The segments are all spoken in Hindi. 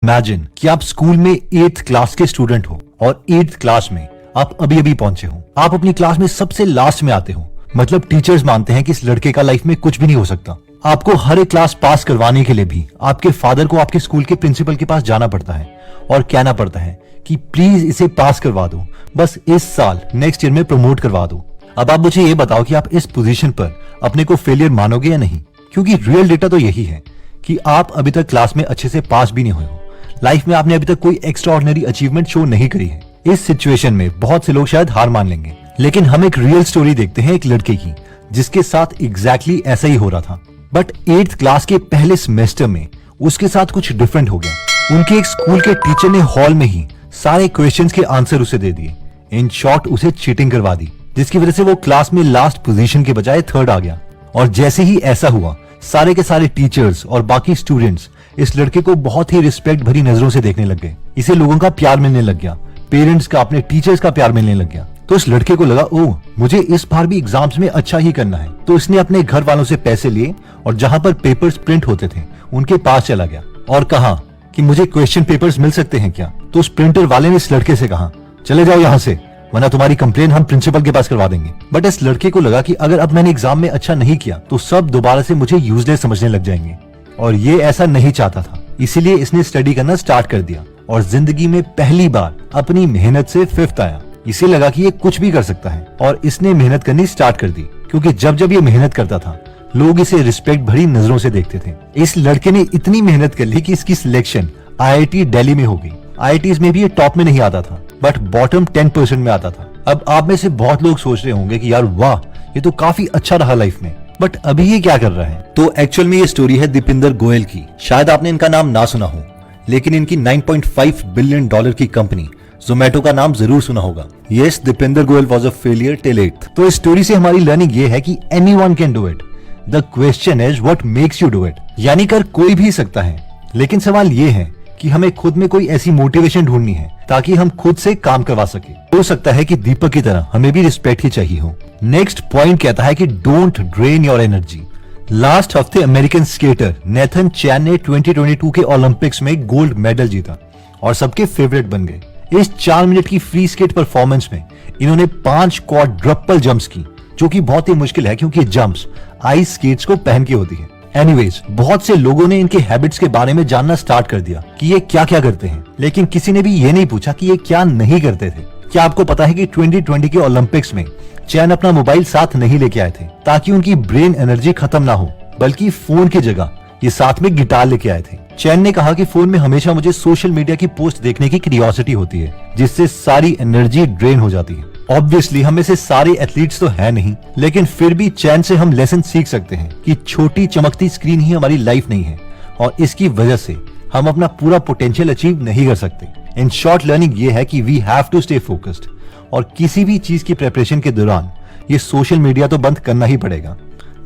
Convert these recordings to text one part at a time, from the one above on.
इमेजिन कि आप स्कूल में 8th क्लास के स्टूडेंट हो और 8th क्लास में आप अभी अभी पहुंचे हो। आप अपनी क्लास में सबसे लास्ट में आते हो। मतलब टीचर्स मानते हैं कि इस लड़के का लाइफ में कुछ भी नहीं हो सकता। आपको हर एक क्लास पास करवाने के लिए भी आपके फादर को आपके स्कूल के प्रिंसिपल के पास जाना पड़ता है और कहना पड़ता है कि प्लीज इसे पास करवा दो, बस इस साल नेक्स्ट ईयर में प्रमोट करवा दो। अब आप मुझे ये बताओ कि आप इस पोजीशन पर अपने को फेलियर मानोगे या नहीं, क्योंकि रियल डेटा तो यही है कि आप अभी तक क्लास में अच्छे से पास भी नहीं हुए हो। लाइफ में आपने अभी तक कोई एक्स्ट्रा ऑर्डिनरी अचीवमेंट शो नहीं करी है। इस सिचुएशन में बहुत से लोग शायद हार मान लेंगे, लेकिन हम एक रियल स्टोरी देखते हैं एक लड़के की जिसके साथ एग्जैक्टली ऐसा ही हो रहा था। बट 8th क्लास के पहले सेमेस्टर में उसके साथ कुछ डिफरेंट हो गया। उनके एक स्कूल के टीचर ने हॉल में ही सारे क्वेश्चंस के आंसर उसे दे दिए। इन शॉर्ट उसे चीटिंग करवा दी, जिसकी वजह से वो क्लास में लास्ट पोजीशन के बजाय 3rd आ गया। और जैसे ही ऐसा हुआ, सारे के सारे टीचर्स और बाकी स्टूडेंट्स इस लड़के को बहुत ही रिस्पेक्ट भरी नजरों से देखने लग गए। इसे लोगों का प्यार मिलने लग गया, पेरेंट्स का, अपने टीचर्स का प्यार मिलने लग गया। तो इस लड़के को लगा, ओह मुझे इस बार भी एग्जाम्स में अच्छा ही करना है। तो इसने अपने घर वालों से पैसे लिए और जहां पर पेपर्स प्रिंट होते थे उनके पास चला गया और कहा कि मुझे क्वेश्चन पेपर्स मिल सकते हैं क्या। तो उस प्रिंटर वाले ने इस लड़के से कहा, चले जाओ यहाँ से, वरना तुम्हारी कंप्लेन हम प्रिंसिपल के पास करवा देंगे। बट इस लड़के को लगा कि अगर अब मैंने एग्जाम में अच्छा नहीं किया तो सब दोबारा से मुझे यूजलेस समझने लग जाएंगे, और ये ऐसा नहीं चाहता था। इसीलिए इसने स्टडी करना स्टार्ट कर दिया और जिंदगी में पहली बार अपनी मेहनत से 5th आया। इसे लगा कि ये कुछ भी कर सकता है और इसने मेहनत करनी स्टार्ट कर दी, क्योंकि जब जब ये मेहनत करता था लोग इसे रिस्पेक्ट भरी नजरों से देखते थे। इस लड़के ने इतनी मेहनत कर ली कि इसकी सिलेक्शन IIT दिल्ली में हो गई। IITs में भी ये टॉप में नहीं आता था, बट बॉटम 10% में आता था। अब आप में से बहुत लोग सोच रहे होंगे कि यार वाह, ये तो काफी अच्छा रहा लाइफ में, बट अभी ये क्या कर रहा है। तो एक्चुअल में ये स्टोरी है दीपिंदर गोयल की। शायद आपने इनका नाम ना सुना हो, लेकिन इनकी $9.5 बिलियन की कंपनी जोमेटो का नाम जरूर सुना होगा। Yes, Deepinder Goyal was a failure till 8th। तो इस स्टोरी से हमारी लर्निंग ये है कि anyone can do it, the question is what makes you do it. यानी कर कोई भी सकता है, लेकिन सवाल ये है कि हमें खुद में कोई ऐसी मोटिवेशन ढूंढनी है ताकि हम खुद से काम करवा सके। हो सकता है कि दीपक की तरह हमें भी रिस्पेक्ट ही चाहिए हो। नेक्स्ट पॉइंट कहता है कि don't drain your energy. Last हफ्ते अमेरिकन स्केटर नेथन चैन ने 2022 के ओलंपिक्स में गोल्ड मेडल जीता और सबके फेवरेट बन गए। इस 4 मिनट की फ्री स्केट परफॉर्मेंस में इन्होंने 5 क्वाड्रपल जंप्स की, जो कि बहुत ही मुश्किल है क्योंकि जंप्स आइस स्केट्स को पहन के होती है। एनीवेज, बहुत से लोगों ने इनके हैबिट्स के बारे में जानना स्टार्ट कर दिया कि ये क्या क्या करते हैं, लेकिन किसी ने भी ये नहीं पूछा कि ये क्या नहीं करते थे। क्या आपको पता है कि 2020 के ओलंपिक्स में चैन अपना मोबाइल साथ नहीं लेके आए थे ताकि उनकी ब्रेन एनर्जी खत्म ना हो, बल्कि फोन की जगह ये साथ में गिटार लेके आए थे। चैन ने कहा कि फोन में हमेशा मुझे सोशल मीडिया की पोस्ट देखने की क्यूरियोसिटी होती है, जिससे सारी एनर्जी ड्रेन हो जाती है। ऑब्वियसली हम में से सारे एथलीट्स तो है नहीं, लेकिन फिर भी चैन से हम लेसन सीख सकते हैं कि छोटी चमकती स्क्रीन ही हमारी लाइफ नहीं है और इसकी वजह से हम अपना पूरा पोटेंशियल अचीव नहीं कर सकते। इन शॉर्ट लर्निंग ये है कि we have to stay focused, और किसी भी चीज की प्रिपरेशन के दौरान ये सोशल मीडिया तो बंद करना ही पड़ेगा।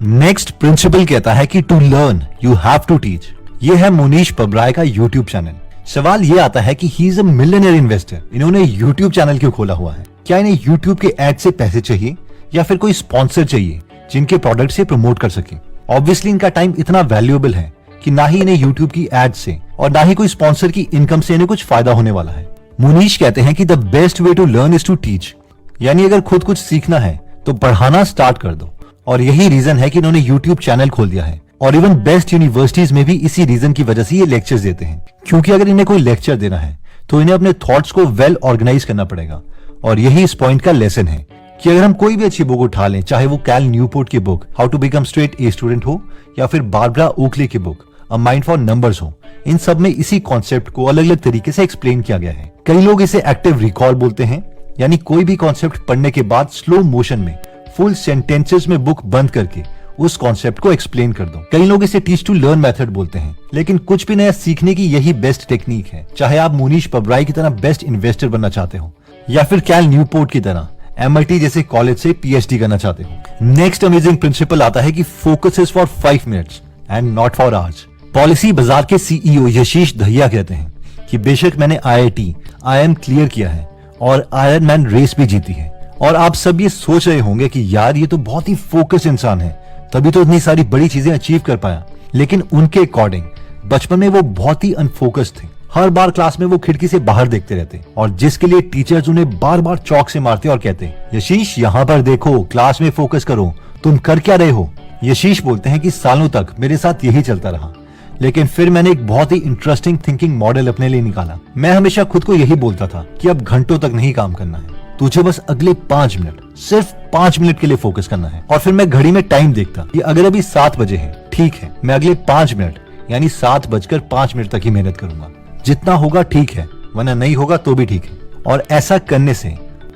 नेक्स्ट प्रिंसिपल कहता है कि to learn you have to teach. ये है मोनीश पबराय का यूट्यूब चैनल। सवाल ये आता है कि he is a millionaire investor, इन्होंने यूट्यूब चैनल क्यों खोला हुआ है? क्या इन्हें यूट्यूब के एड से पैसे चाहिए या फिर कोई स्पॉन्सर चाहिए जिनके प्रोडक्ट से प्रमोट कर सके? ऑब्वियसली इनका टाइम इतना वैल्यूएबल है कि ना ही इन्हें यूट्यूब की एड से और ना ही कोई स्पॉन्सर की इनकम से इन्हें कुछ फायदा होने वाला है। मोनीश कहते हैं कि the best way to learn is to teach, यानी अगर खुद कुछ सीखना है तो पढ़ाना स्टार्ट कर दो। और यही रीजन है कि इन्होंने यूट्यूब चैनल खोल दिया है, और इवन बेस्ट यूनिवर्सिटीज में भी इसी रीजन की वजह से ये लेक्चर्स देते हैं। क्योंकि अगर इन्हें कोई लेक्चर देना है तो इन्हें अपने थॉट्स को वेल ऑर्गेनाइज करना पड़ेगा, और यही इस पॉइंट का लेसन है कि अगर हम कोई भी अच्छी बुक उठा लें, चाहे वो कैल न्यूपोर्ट की book how to become straight A student हो या फिर बारबरा ओकले की book a mind for numbers हो, इन सब में इसी कॉन्सेप्ट को अलग अलग तरीके से एक्सप्लेन किया गया है। कई लोग इसे एक्टिव रिकॉल बोलते हैं, यानी कोई भी कॉन्सेप्ट पढ़ने के बाद स्लो मोशन में फुल सेंटेंसेस में बुक बंद करके उस कॉन्सेप्ट को एक्सप्लेन कर दो। कई लोग इसे टीच टू लर्न मेथड बोलते हैं, लेकिन कुछ भी नया सीखने की यही बेस्ट टेक्निक है। चाहे आप मोनीश पबराई की तरह बेस्ट इन्वेस्टर बनना चाहते हो या फिर कैल न्यूपोर्ट की तरह MIT जैसे कॉलेज से PhD करना चाहते हो। नेक्स्ट अमेजिंग प्रिंसिपल आता है कि focus is for 5 minutes and not for hours. Policy बाजार के CEO यशीश दहिया कहते हैं कि बेशक मैंने IIT IIM क्लियर किया है और आयरन मैन रेस भी जीती है, और आप सब ये सोच रहे होंगे कि यार ये तो बहुत ही फोकस इंसान है, तभी तो इतनी सारी बड़ी चीजें अचीव कर पाया। लेकिन उनके अकॉर्डिंग बचपन में वो बहुत ही अनफोकस्ड थे। हर बार क्लास में वो खिड़की से बाहर देखते रहते और जिसके लिए टीचर्स उन्हें बार बार चौक से मारते और कहते, यशीश यहाँ पर देखो, क्लास में फोकस करो, तुम कर क्या रहे हो। यशीश बोलते हैं कि सालों तक मेरे साथ यही चलता रहा, लेकिन फिर मैंने एक बहुत ही इंटरेस्टिंग थिंकिंग मॉडल अपने लिए निकाला। मैं हमेशा खुद को यही बोलता था कि अब घंटों तक नहीं काम करना है, तुझे बस अगले 5 मिनट, सिर्फ 5 मिनट के लिए फोकस करना है। और फिर मैं घड़ी में टाइम देखता कि अगर अभी 7 बजे है, ठीक है, मैं अगले 5 मिनट यानी 7:05 तक ही मेहनत करूंगा। जितना होगा ठीक है, वरना नहीं होगा तो भी ठीक है। और ऐसा करने से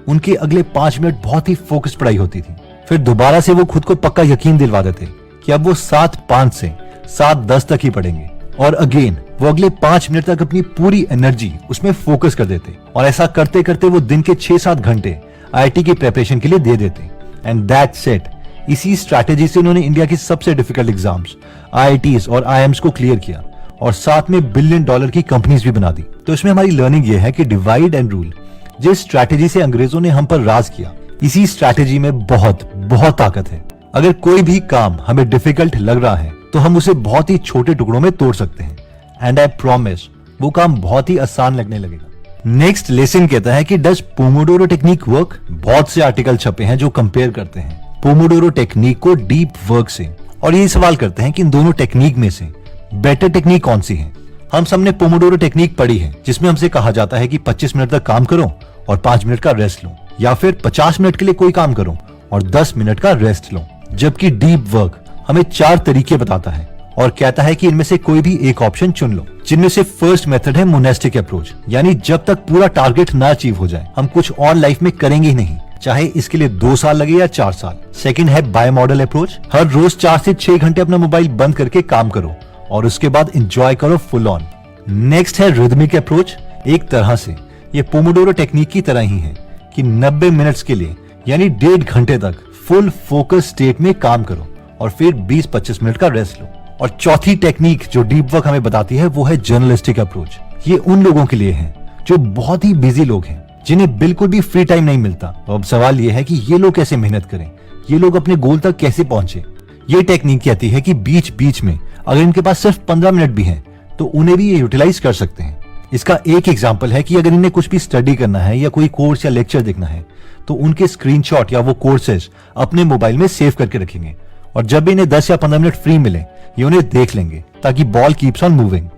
उनके अगले 5 मिनट बहुत ही फोकस पढ़ाई होती थी। फिर दोबारा से वो खुद को पक्का यकीन दिलवा देते कि अब वो 7:05 से 7:10 तक ही पढ़ेंगे। और अगेन वो अगले 5 मिनट तक अपनी पूरी एनर्जी उसमें फोकस कर देते। और ऐसा करते करते वो दिन के 6-7 घंटे आईआईटी की प्रिपरेशन के लिए दे देते। And that's it. इसी स्ट्रैटेजी से उन्होंने इंडिया की सबसे डिफिकल्ट एग्जाम्स, आईआईटीज और आईएम्स को क्लियर किया और साथ में $1 बिलियन की कंपनीज भी बना दी। तो इसमें हमारी लर्निंग ये है कि डिवाइड एंड रूल, जिस स्ट्रैटेजी से अंग्रेजों ने हम पर राज किया, इसी स्ट्रैटेजी में बहुत बहुत ताकत है। अगर कोई भी काम हमें डिफिकल्ट लग रहा है तो हम उसे बहुत ही छोटे टुकड़ों में तोड़ सकते हैं। एंड आई प्रॉमिस वो काम बहुत ही आसान लगने लगेगा। नेक्स्ट लेसन कहता है कि डज पोमोडोरो टेक्निक वर्क। बहुत से आर्टिकल छपे हैं जो कंपेयर करते हैं पोमोडोरो टेक्निक को डीप वर्क से, और ये सवाल करते हैं कि इन दोनों टेक्निक में से बेटर टेक्निक कौन सी है। हम सबने पोमोडोरो टेक्निक पढ़ी है, जिसमें हमसे कहा जाता है कि 25 मिनट तक काम करो और 5 मिनट का रेस्ट लो, या फिर 50 मिनट के लिए कोई काम करो और 10 मिनट का रेस्ट लो। जबकि डीप वर्क हमें 4 तरीके बताता है और कहता है कि इनमें से कोई भी एक ऑप्शन चुन लो। जिनमें से फर्स्ट मेथड है मोनेस्टिक अप्रोच, यानी जब तक पूरा टारगेट ना अचीव हो जाए हम कुछ और लाइफ में करेंगे ही नहीं, चाहे इसके लिए 2 साल लगे या 4 साल। सेकंड है बाय मॉडल अप्रोच, हर रोज 4 से 6 घंटे अपना मोबाइल बंद करके काम करो और उसके बाद एंजॉय करो फुल ऑन। नेक्स्ट है रिदमिक अप्रोच। एक तरह से ये पोमोडोरो टेक्निक की तरह ही है कि 90 मिनट्स के लिए यानी 1.5 घंटे तक फुल फोकस स्टेट में काम करो और फिर 20-25 मिनट का रेस्ट लो। और चौथी टेक्निक जो डीप वर्क हमें बताती है वो है जर्नलिस्टिक अप्रोच। ये उन लोगों के लिए है जो बहुत ही बिजी लोग हैं, जिन्हें बिल्कुल भी फ्री टाइम नहीं मिलता। तो अब सवाल ये है कि ये लोग कैसे मेहनत करें, ये लोग अपने गोल तक कैसे पहुंचे। ये टेक्निक कहती है कि बीच बीच में अगर इनके पास सिर्फ 15 मिनट भी हैं तो उन्हें भी ये यूटिलाइज कर सकते हैं। इसका एक एग्जाम्पल है कि अगर इन्हें कुछ भी स्टडी करना है या कोई कोर्स या लेक्चर देखना है तो उनके स्क्रीनशॉट या वो कोर्सेज अपने मोबाइल में सेव करके रखेंगे और जब भी इन्हें 10 या 15 मिनट फ्री मिले ये उन्हें देख लेंगे, ताकि बॉल कीप्स ऑन मूविंग।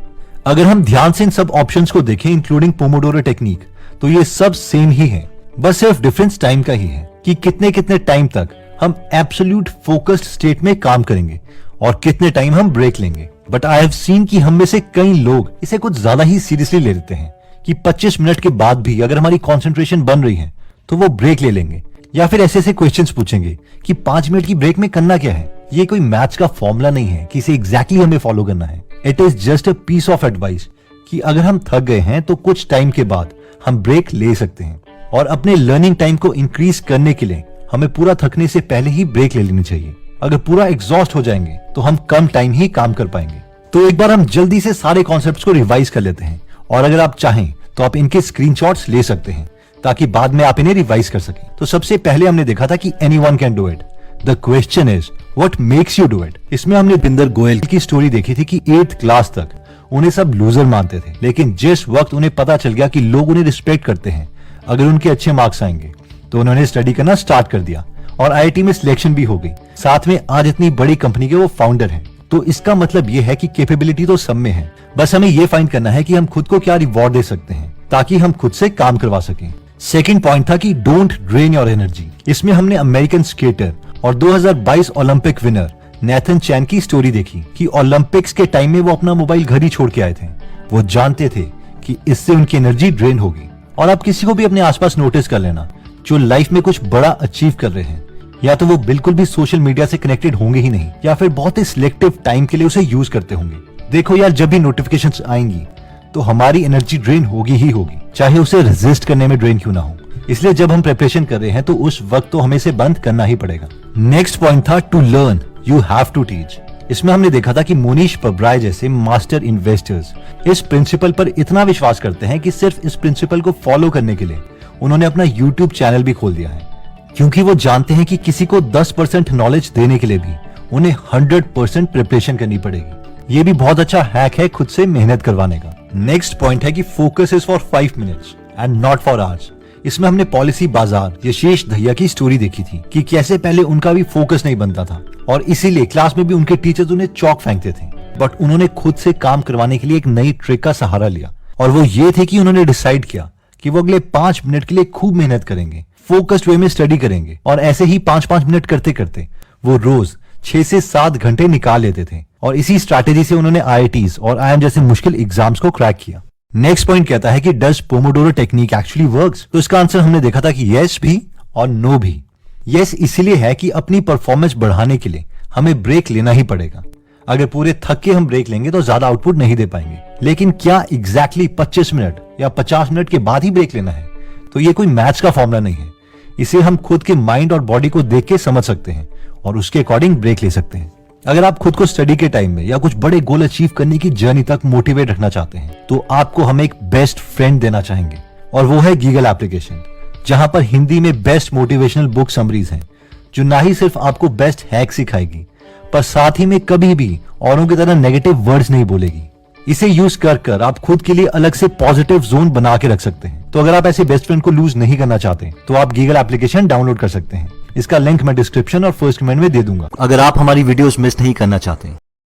अगर हम ध्यान से इन सब ऑप्शंस को देखें इंक्लूडिंग पोमोडोरो टेक्निक, तो ये सब सेम ही है, बस सिर्फ डिफरेंस टाइम का ही है कि कितने कितने टाइम तक हम एब्सोल्यूट फोकस्ड स्टेट में काम करेंगे और कितने टाइम हम ब्रेक लेंगे। बट आई हैव सीन कि हम में से कई लोग इसे कुछ ज्यादा ही सीरियसली ले लेते हैं कि 25 मिनट के बाद भी अगर हमारी कंसंट्रेशन बन रही है तो वो ब्रेक ले लेंगे, या फिर ऐसे ऐसे क्वेश्चंस पूछेंगे कि 5 मिनट की ब्रेक में करना क्या है। ये कोई मैथ्स का फॉर्मूला नहीं है कि इसे एग्जैक्टली हमें फॉलो करना है। It is just a piece of advice कि अगर हम थक गए हैं तो कुछ टाइम के बाद हम ब्रेक ले सकते हैं, और अपने लर्निंग टाइम को इंक्रीज करने के लिए हमें पूरा थकने से पहले ही ब्रेक ले लेनी चाहिए। अगर पूरा एग्जॉस्ट हो जाएंगे तो हम कम टाइम ही काम कर पाएंगे। तो एक बार हम जल्दी से सारे कॉन्सेप्ट्स को रिवाइज कर लेते हैं, और अगर आप चाहें तो आप इनके स्क्रीनशॉट्स ले सकते हैं ताकि बाद में आप इन्हें रिवाइज कर सकें। तो सबसे पहले हमने देखा था कि anyone can do it, the question is what makes you do it. इसमें हमने बिंदर गोयल की स्टोरी देखी थी कि 8th क्लास तक उन्हें सब लूजर मानते थे, लेकिन जिस वक्त उन्हें पता चल गया कि लोग उन्हें रिस्पेक्ट करते हैं अगर उनके अच्छे मार्क्स आएंगे, तो उन्होंने स्टडी करना स्टार्ट कर दिया और आईआईटी में सिलेक्शन भी हो गई। साथ में आज इतनी बड़ी कंपनी के वो फाउंडर हैं। तो इसका मतलब ये है कि कैपेबिलिटी तो सब में है, बस हमें ये फाइंड करना है कि हम खुद को क्या रिवॉर्ड दे सकते हैं ताकि हम खुद से काम करवा सकें। सेकंड पॉइंट था कि डोंट ड्रेन योर एनर्जी। इसमें हमने अमेरिकन स्केटर और 2022 ओलंपिक विनर नेथन चैन की स्टोरी देखी कि ओलंपिक्स के टाइम में वो अपना मोबाइल घर ही छोड़ के आए थे। वो जानते थे कि इससे उनकी एनर्जी ड्रेन होगी। और आप किसी को भी अपने आसपास नोटिस कर लेना जो लाइफ में कुछ बड़ा अचीव कर रहे हैं, या तो वो बिल्कुल भी सोशल मीडिया से कनेक्टेड होंगे ही नहीं, या फिर बहुत ही सिलेक्टिव टाइम के लिए उसे यूज करते होंगे। देखो यार, जब भी नोटिफिकेशंस आएंगी तो हमारी एनर्जी ड्रेन होगी ही होगी, चाहे उसे रेजिस्ट करने में ड्रेन क्यों ना हो। इसलिए जब हम प्रिपरेशन कर रहे हैं तो उस वक्त तो हमें इसे बंद करना ही पड़ेगा। नेक्स्ट पॉइंट था to learn you have to teach. इसमें हमने देखा था कि मोनीश पब्राय जैसे मास्टर इन्वेस्टर्स इस प्रिंसिपल पर इतना विश्वास करते हैं कि सिर्फ इस प्रिंसिपल को फॉलो करने के लिए उन्होंने अपना यूट्यूब चैनल भी खोल दिया है, क्योंकि वो जानते हैं कि किसी को 10% नॉलेज देने के लिए भी उन्हें 100% प्रिपरेशन करनी पड़ेगी। ये भी बहुत अच्छा हैक है खुद से मेहनत करवाने का। नेक्स्ट पॉइंट है कि focus is for 5 minutes and not for hours. इसमें हमने पॉलिसी बाजार यशेश दहिया की स्टोरी देखी थी कि कैसे पहले उनका भी फोकस नहीं बनता था और इसीलिए क्लास में भी उनके टीचर्स उन्हें चौक फेंकते थे, बट उन्होंने खुद से काम करवाने के लिए एक नई ट्रिक का सहारा लिया और वो ये थे कि उन्होंने डिसाइड किया कि वो अगले 5 मिनट के लिए खूब मेहनत करेंगे, फोकस्ड वे में स्टडी करेंगे और ऐसे ही 5-5 मिनट करते करते वो रोज 6 से 7 घंटे निकाल लेते थे और इसी स्ट्रैटेजी से उन्होंने IITs और IIM जैसे मुश्किल एग्जाम्स को क्रैक किया। नेक्स्ट पॉइंट कहता है कि does Pomodoro technique actually works? तो इसका आंसर हमने देखा था कि यस भी और नो भी। यस इसलिए है कि अपनी परफॉर्मेंस बढ़ाने के लिए हमें ब्रेक लेना ही पड़ेगा। अगर पूरे थक के हम ब्रेक लेंगे तो ज्यादा आउटपुट नहीं दे पाएंगे, लेकिन क्या एग्जैक्टली 25 मिनट या 50 मिनट के बाद ही ब्रेक लेना है? तो ये कोई मैथ्स का फॉर्मूला नहीं है। इसे हम खुद के माइंड और बॉडी को देख के समझ सकते हैं और उसके अकॉर्डिंग ब्रेक ले सकते हैं। अगर आप खुद को स्टडी के टाइम में या कुछ बड़े गोल अचीव करने की जर्नी तक मोटिवेट रखना चाहते हैं तो आपको हम एक बेस्ट फ्रेंड देना चाहेंगे और वो है गीगल एप्लीकेशन, जहां पर हिंदी में बेस्ट मोटिवेशनल बुक समरीज हैं, जो ना ही सिर्फ आपको बेस्ट हैक सिखाएगी पर साथ ही में कभी भी औरों की तरह नेगेटिव वर्ड्स नहीं बोलेगी। इसे यूज कर आप खुद के लिए अलग से पॉजिटिव जोन बना के रख सकते हैं। तो अगर आप ऐसे बेस्ट फ्रेंड को लूज नहीं करना चाहते तो आप गीगल एप्लीकेशन डाउनलोड कर सकते हैं। इसका लिंक मैं डिस्क्रिप्शन और फर्स्ट कमेंट में दे दूंगा अगर आप हमारी वीडियोस मिस नहीं करना चाहते।